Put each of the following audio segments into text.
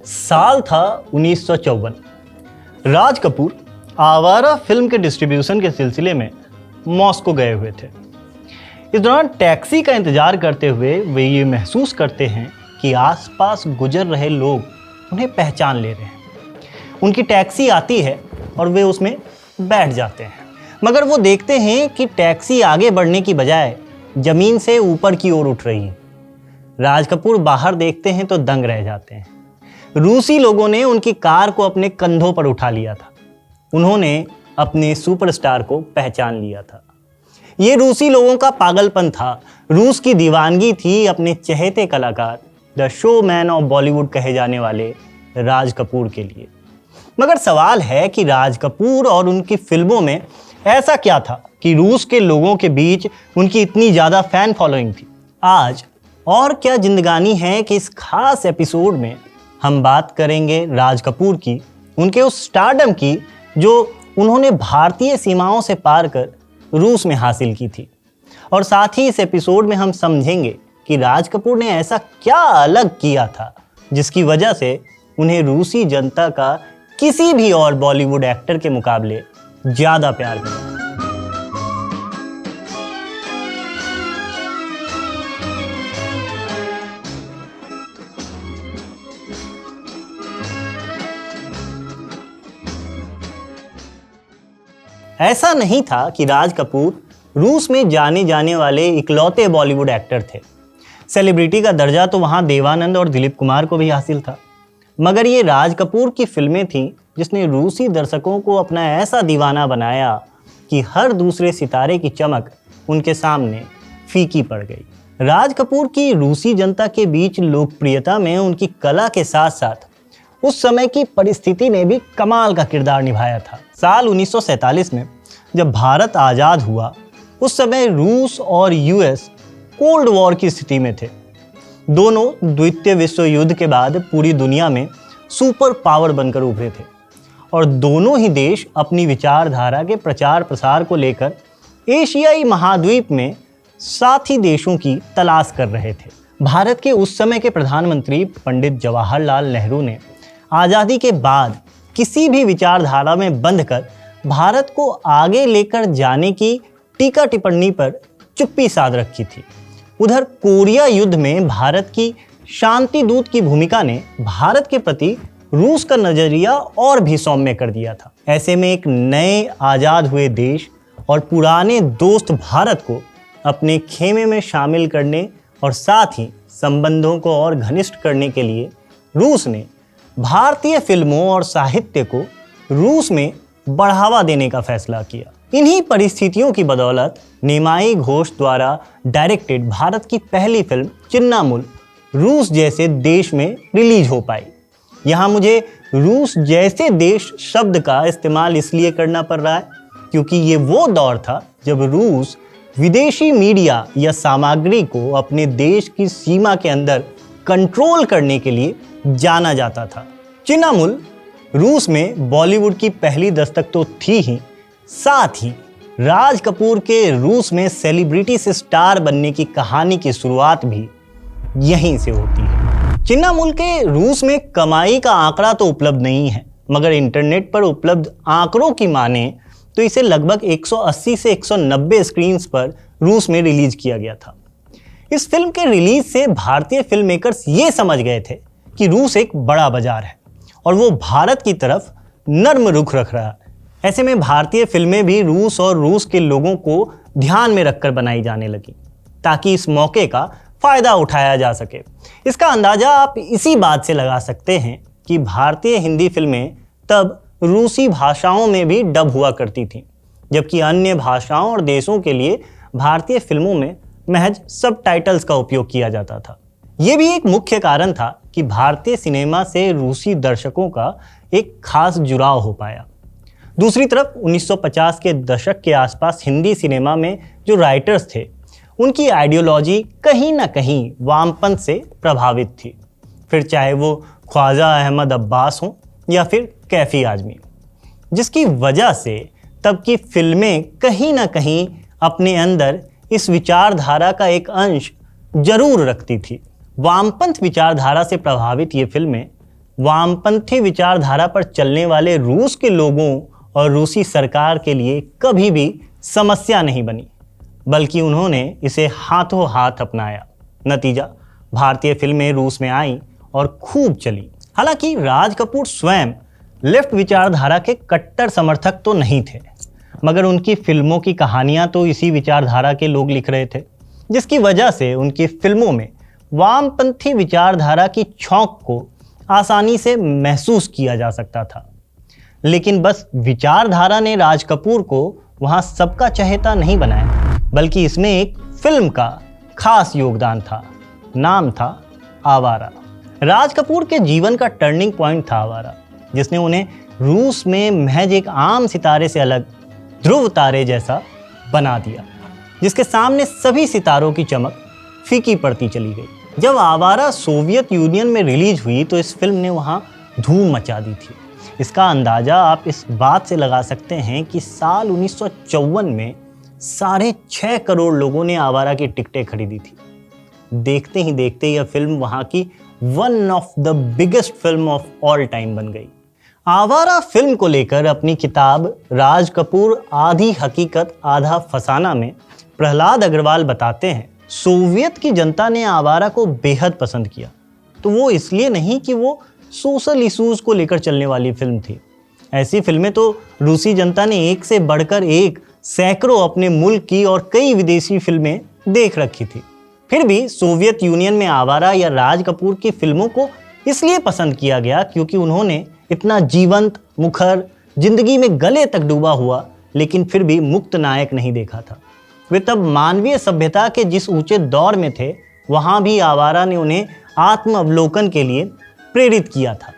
साल था 1954। राज कपूर आवारा फिल्म के डिस्ट्रीब्यूशन के सिलसिले में मॉस्को गए हुए थे। इस दौरान टैक्सी का इंतजार करते हुए वे ये महसूस करते हैं कि आसपास गुजर रहे लोग उन्हें पहचान ले रहे हैं। उनकी टैक्सी आती है और वे उसमें बैठ जाते हैं, मगर वो देखते हैं कि टैक्सी आगे बढ़ने की बजाय जमीन से ऊपर की ओर उठ रही है। राज कपूर बाहर देखते हैं तो दंग रह जाते हैं। रूसी लोगों ने उनकी कार को अपने कंधों पर उठा लिया था। उन्होंने अपने सुपरस्टार को पहचान लिया था। ये रूसी लोगों का पागलपन था। रूस की दीवानगी थी अपने चहेते कलाकार, द शोमैन ऑफ बॉलीवुड कहे जाने वाले राज कपूर के लिए। मगर सवाल है कि राज कपूर और उनकी फिल्मों में ऐसा क्या था कि रूस के लोगों के बीच उनकी इतनी ज़्यादा फैन फॉलोइंग थी। आज और क्या जिंदगानी है कि इस खास एपिसोड में हम बात करेंगे राज कपूर की, उनके उस स्टारडम की जो उन्होंने भारतीय सीमाओं से पार कर रूस में हासिल की थी। और साथ ही इस एपिसोड में हम समझेंगे कि राज कपूर ने ऐसा क्या अलग किया था जिसकी वजह से उन्हें रूसी जनता का किसी भी और बॉलीवुड एक्टर के मुकाबले ज़्यादा प्यार मिला। ऐसा नहीं था कि राज कपूर रूस में जाने जाने वाले इकलौते बॉलीवुड एक्टर थे। सेलिब्रिटी का दर्जा तो वहाँ देवानंद और दिलीप कुमार को भी हासिल था, मगर ये राज कपूर की फिल्में थीं जिसने रूसी दर्शकों को अपना ऐसा दीवाना बनाया कि हर दूसरे सितारे की चमक उनके सामने फीकी पड़ गई। राज कपूर की रूसी जनता के बीच लोकप्रियता में उनकी कला के साथ साथ उस समय की परिस्थिति ने भी कमाल का किरदार निभाया था। साल 1947 में जब भारत आज़ाद हुआ, उस समय रूस और यूएस कोल्ड वॉर की स्थिति में थे। दोनों द्वितीय विश्व युद्ध के बाद पूरी दुनिया में सुपर पावर बनकर उभरे थे और दोनों ही देश अपनी विचारधारा के प्रचार प्रसार को लेकर एशियाई महाद्वीप में साथी देशों की तलाश कर रहे थे। भारत के उस समय के प्रधानमंत्री पंडित जवाहरलाल नेहरू ने आज़ादी के बाद किसी भी विचारधारा में बंधकर भारत को आगे लेकर जाने की टीका टिप्पणी पर चुप्पी साध रखी थी। उधर कोरिया युद्ध में भारत की शांति दूत की भूमिका ने भारत के प्रति रूस का नजरिया और भी सौम्य कर दिया था। ऐसे में एक नए आज़ाद हुए देश और पुराने दोस्त भारत को अपने खेमे में शामिल करने और साथ ही संबंधों को और घनिष्ठ करने के लिए रूस ने भारतीय फिल्मों और साहित्य को रूस में बढ़ावा देने का फैसला किया। इन्हीं परिस्थितियों की बदौलत निमाई घोष द्वारा डायरेक्टेड भारत की पहली फिल्म चिन्नामुल रूस जैसे देश में रिलीज हो पाई। यहाँ मुझे रूस जैसे देश शब्द का इस्तेमाल इसलिए करना पड़ रहा है क्योंकि ये वो दौर था जब रूस विदेशी मीडिया या सामग्री को अपने देश की सीमा के अंदर कंट्रोल करने के लिए जाना जाता था। चिन्नामुल रूस में बॉलीवुड की पहली दस्तक तो थी ही, साथ ही राज कपूर के रूस में सेलिब्रिटी से स्टार बनने की कहानी की शुरुआत भी यहीं से होती है। चिन्नामुल के रूस में कमाई का आंकड़ा तो उपलब्ध नहीं है, मगर इंटरनेट पर उपलब्ध आंकड़ों की माने तो इसे लगभग 180 से 190 स्क्रीन्स पर रूस में रिलीज किया गया था। इस फिल्म के रिलीज से भारतीय फिल्म मेकर्स ये समझ गए थे कि रूस एक बड़ा बाजार है और वो भारत की तरफ नर्म रुख रख रहा है। ऐसे में भारतीय फिल्में भी रूस और रूस के लोगों को ध्यान में रखकर बनाई जाने लगी ताकि इस मौके का फ़ायदा उठाया जा सके। इसका अंदाज़ा आप इसी बात से लगा सकते हैं कि भारतीय हिंदी फिल्में तब रूसी भाषाओं में भी डब हुआ करती थीं, जबकि अन्य भाषाओं और देशों के लिए भारतीय फिल्मों में महज सबटाइटल्स का उपयोग किया जाता था। ये भी एक मुख्य कारण था कि भारतीय सिनेमा से रूसी दर्शकों का एक खास जुड़ाव हो पाया। दूसरी तरफ 1950 के दशक के आसपास हिंदी सिनेमा में जो राइटर्स थे, उनकी आइडियोलॉजी कहीं ना कहीं वामपंथ से प्रभावित थी, फिर चाहे वो ख्वाजा अहमद अब्बास हों या फिर कैफी आजमी, जिसकी वजह से तब की फिल्में कहीं ना कहीं अपने अंदर इस विचारधारा का एक अंश जरूर रखती थी। वामपंथ विचारधारा से प्रभावित ये फिल्में वामपंथी विचारधारा पर चलने वाले रूस के लोगों और रूसी सरकार के लिए कभी भी समस्या नहीं बनी, बल्कि उन्होंने इसे हाथों हाथ अपनाया। नतीजा, भारतीय फिल्में रूस में आईं और खूब चली। हालांकि राज कपूर स्वयं लेफ्ट विचारधारा के कट्टर समर्थक तो नहीं थे, मगर उनकी फिल्मों की कहानियां तो इसी विचारधारा के लोग लिख रहे थे, जिसकी वजह से उनकी फिल्मों में वामपंथी विचारधारा की छौंक को आसानी से महसूस किया जा सकता था। लेकिन बस विचारधारा ने राज कपूर को वहां सबका चहेता नहीं बनाया, बल्कि इसमें एक फिल्म का खास योगदान था। नाम था आवारा। राज कपूर के जीवन का टर्निंग पॉइंट था आवारा, जिसने उन्हें रूस में महज एक आम सितारे से अलग ध्रुव तारे जैसा बना दिया, जिसके सामने सभी सितारों की चमक फीकी पड़ती चली गई। जब आवारा सोवियत यूनियन में रिलीज हुई तो इस फिल्म ने वहां धूम मचा दी थी। इसका अंदाजा आप इस बात से लगा सकते हैं कि साल 1954 में 6.5 करोड़ लोगों ने आवारा की टिकटें खरीदी थी। देखते ही देखते यह फिल्म वहां की one of the biggest film of all time बन गई। आवारा फिल्म को लेकर अपनी किताब राज कपूर आधी हकीकत आधा फसाना में प्रहलाद अग्रवाल बताते हैं, सोवियत की जनता ने आवारा को बेहद पसंद किया। तो वो इसलिए नहीं कि वो सोशल इश्यूज को लेकर चलने वाली फिल्म थी। ऐसी फिल्में तो रूसी जनता ने एक से बढ़कर एक सैकड़ों अपने मुल्क की और कई विदेशी फिल्में देख रखी थी। फिर भी सोवियत यूनियन में आवारा या राज कपूर की फिल्मों को इसलिए पसंद किया गया क्योंकि उन्होंने इतना जीवंत, मुखर, जिंदगी में गले तक डूबा हुआ लेकिन फिर भी मुक्त नायक नहीं देखा था। वे तब मानवीय सभ्यता के जिस ऊंचे दौर में थे, वहां भी आवारा ने उन्हें आत्म अवलोकन के लिए प्रेरित किया था।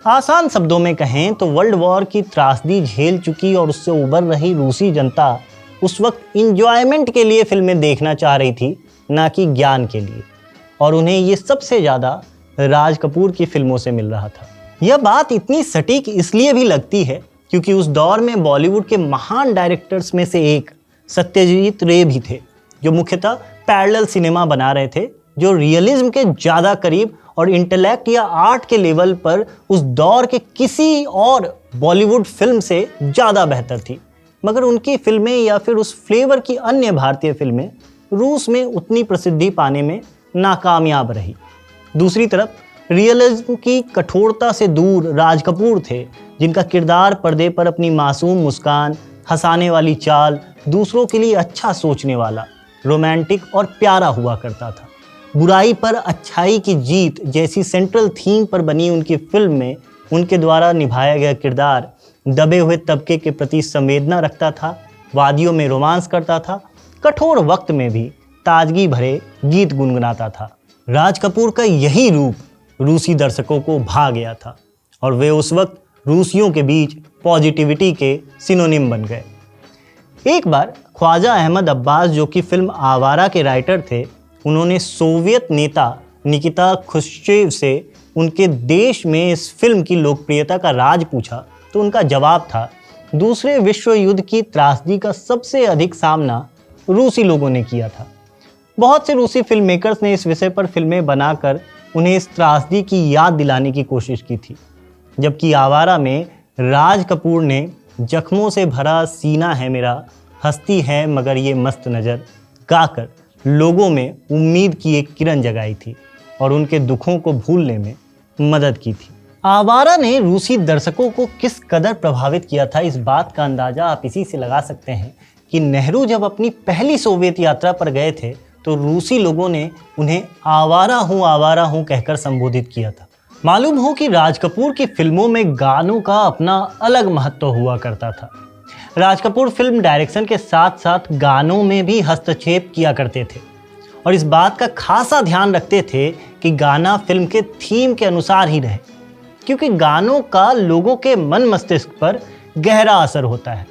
आसान शब्दों में कहें तो वर्ल्ड वॉर की त्रासदी झेल चुकी और उससे उबर रही रूसी जनता उस वक्त इंजॉयमेंट के लिए फिल्में देखना चाह रही थी, ना कि ज्ञान के लिए, और उन्हें ये सबसे ज़्यादा राज कपूर की फिल्मों से मिल रहा था। यह बात इतनी सटीक इसलिए भी लगती है क्योंकि उस दौर में बॉलीवुड के महान डायरेक्टर्स में से एक सत्यजीत रे भी थे, जो मुख्यतः पैरेलल सिनेमा बना रहे थे, जो रियलिज्म के ज़्यादा करीब और इंटेलेक्ट या आर्ट के लेवल पर उस दौर के किसी और बॉलीवुड फिल्म से ज़्यादा बेहतर थी। मगर उनकी फिल्में या फिर उस फ्लेवर की अन्य भारतीय फिल्में रूस में उतनी प्रसिद्धि पाने में नाकामयाब रही। दूसरी तरफ रियलिज्म की कठोरता से दूर राज कपूर थे, जिनका किरदार पर्दे पर अपनी मासूम मुस्कान, हंसाने वाली चाल, दूसरों के लिए अच्छा सोचने वाला, रोमांटिक और प्यारा हुआ करता था। बुराई पर अच्छाई की जीत जैसी सेंट्रल थीम पर बनी उनकी फिल्म में उनके द्वारा निभाया गया किरदार दबे हुए तबके के प्रति संवेदना रखता था, वादियों में रोमांस करता था, कठोर वक्त में भी ताजगी भरे गीत गुनगुनाता था। राज कपूर का यही रूप रूसी दर्शकों को भा गया था और वे उस वक्त रूसियों के बीच पॉजिटिविटी के सिनोनिम बन गए। एक बार ख्वाजा अहमद अब्बास, जो कि फिल्म आवारा के राइटर थे, उन्होंने सोवियत नेता निकिता ख्रुश्चेव से उनके देश में इस फिल्म की लोकप्रियता का राज पूछा तो उनका जवाब था, दूसरे विश्व युद्ध की त्रासदी का सबसे अधिक सामना रूसी लोगों ने किया था। बहुत से रूसी फिल्म मेकर्स ने इस विषय पर फिल्में बनाकर उन्हें इस त्रासदी की याद दिलाने की कोशिश की थी, जबकि आवारा में राज कपूर ने जख्मों से भरा सीना है मेरा, हस्ती है मगर ये मस्त नज़र गाकर लोगों में उम्मीद की एक किरण जगाई थी और उनके दुखों को भूलने में मदद की थी। आवारा ने रूसी दर्शकों को किस कदर प्रभावित किया था, इस बात का अंदाज़ा आप इसी से लगा सकते हैं कि नेहरू जब अपनी पहली सोवियत यात्रा पर गए थे तो रूसी लोगों ने उन्हें आवारा हूँ कहकर संबोधित किया था। मालूम हो कि राज कपूर की फिल्मों में गानों का अपना अलग महत्व हुआ करता था। राज कपूर फिल्म डायरेक्शन के साथ साथ गानों में भी हस्तक्षेप किया करते थे और इस बात का खासा ध्यान रखते थे कि गाना फिल्म के थीम के अनुसार ही रहे, क्योंकि गानों का लोगों के मन मस्तिष्क पर गहरा असर होता है।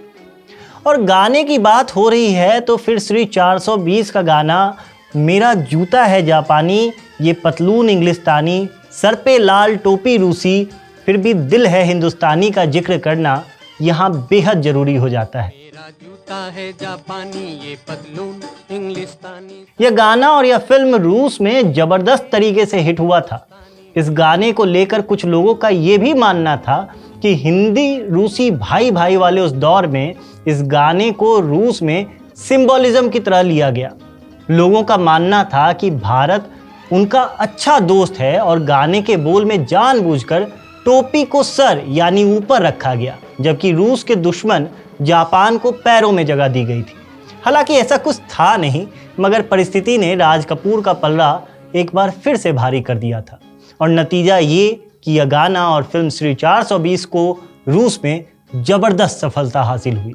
और गाने की बात हो रही है तो फिर श्री 420 का गाना मेरा जूता है जापानी, ये पतलून इंग्लिस्तानी, सर पे लाल टोपी रूसी, फिर भी दिल है हिंदुस्तानी का जिक्र करना यहाँ बेहद जरूरी हो जाता है। मेरा जूता है जापानी, ये पतलून इंग्लिस्तानी। यह गाना और यह फिल्म रूस में जबरदस्त तरीके से हिट हुआ था इस गाने को लेकर कुछ लोगों का ये भी मानना था कि हिंदी रूसी भाई भाई वाले उस दौर में इस गाने को रूस में सिंबॉलिज्म की तरह लिया गया। लोगों का मानना था कि भारत उनका अच्छा दोस्त है और गाने के बोल में जानबूझकर टोपी को सर यानी ऊपर रखा गया, जबकि रूस के दुश्मन जापान को पैरों में जगह दी गई थी। हालांकि ऐसा कुछ था नहीं, मगर परिस्थिति ने राज कपूर का पल्ला एक बार फिर से भारी कर दिया था और नतीजा ये कि यह गाना और फिल्म श्री 420 को रूस में जबरदस्त सफलता हासिल हुई।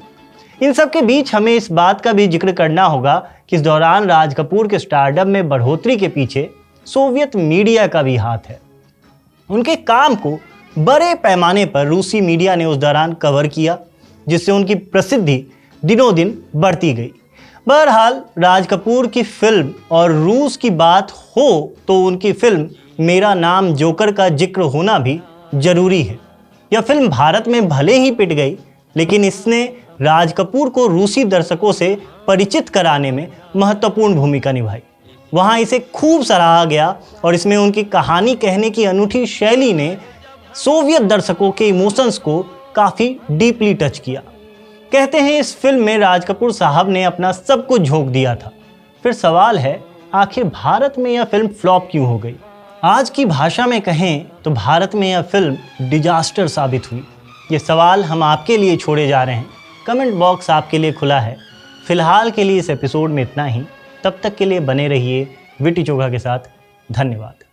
इन सब के बीच हमें इस बात का भी जिक्र करना होगा कि इस दौरान राज कपूर के स्टारडम में बढ़ोतरी के पीछे सोवियत मीडिया का भी हाथ है। उनके काम को बड़े पैमाने पर रूसी मीडिया ने उस दौरान कवर किया, जिससे उनकी प्रसिद्धि दिनों दिन बढ़ती गई। बहरहाल राज कपूर की फिल्म और रूस की बात हो तो उनकी फिल्म मेरा नाम जोकर का जिक्र होना भी जरूरी है। यह फिल्म भारत में भले ही पिट गई, लेकिन इसने राज कपूर को रूसी दर्शकों से परिचित कराने में महत्वपूर्ण भूमिका निभाई। वहाँ इसे खूब सराहा गया और इसमें उनकी कहानी कहने की अनूठी शैली ने सोवियत दर्शकों के इमोशंस को काफ़ी डीपली टच किया। कहते हैं इस फिल्म में राज कपूर साहब ने अपना सब कुछ झोंक दिया था। फिर सवाल है, आखिर भारत में यह फिल्म फ्लॉप क्यों हो गई? आज की भाषा में कहें तो भारत में यह फिल्म डिजास्टर साबित हुई। ये सवाल हम आपके लिए छोड़े जा रहे हैं। कमेंट बॉक्स आपके लिए खुला है। फिलहाल के लिए इस एपिसोड में इतना ही। तब तक के लिए बने रहिए विट्टी चोखा के साथ। धन्यवाद।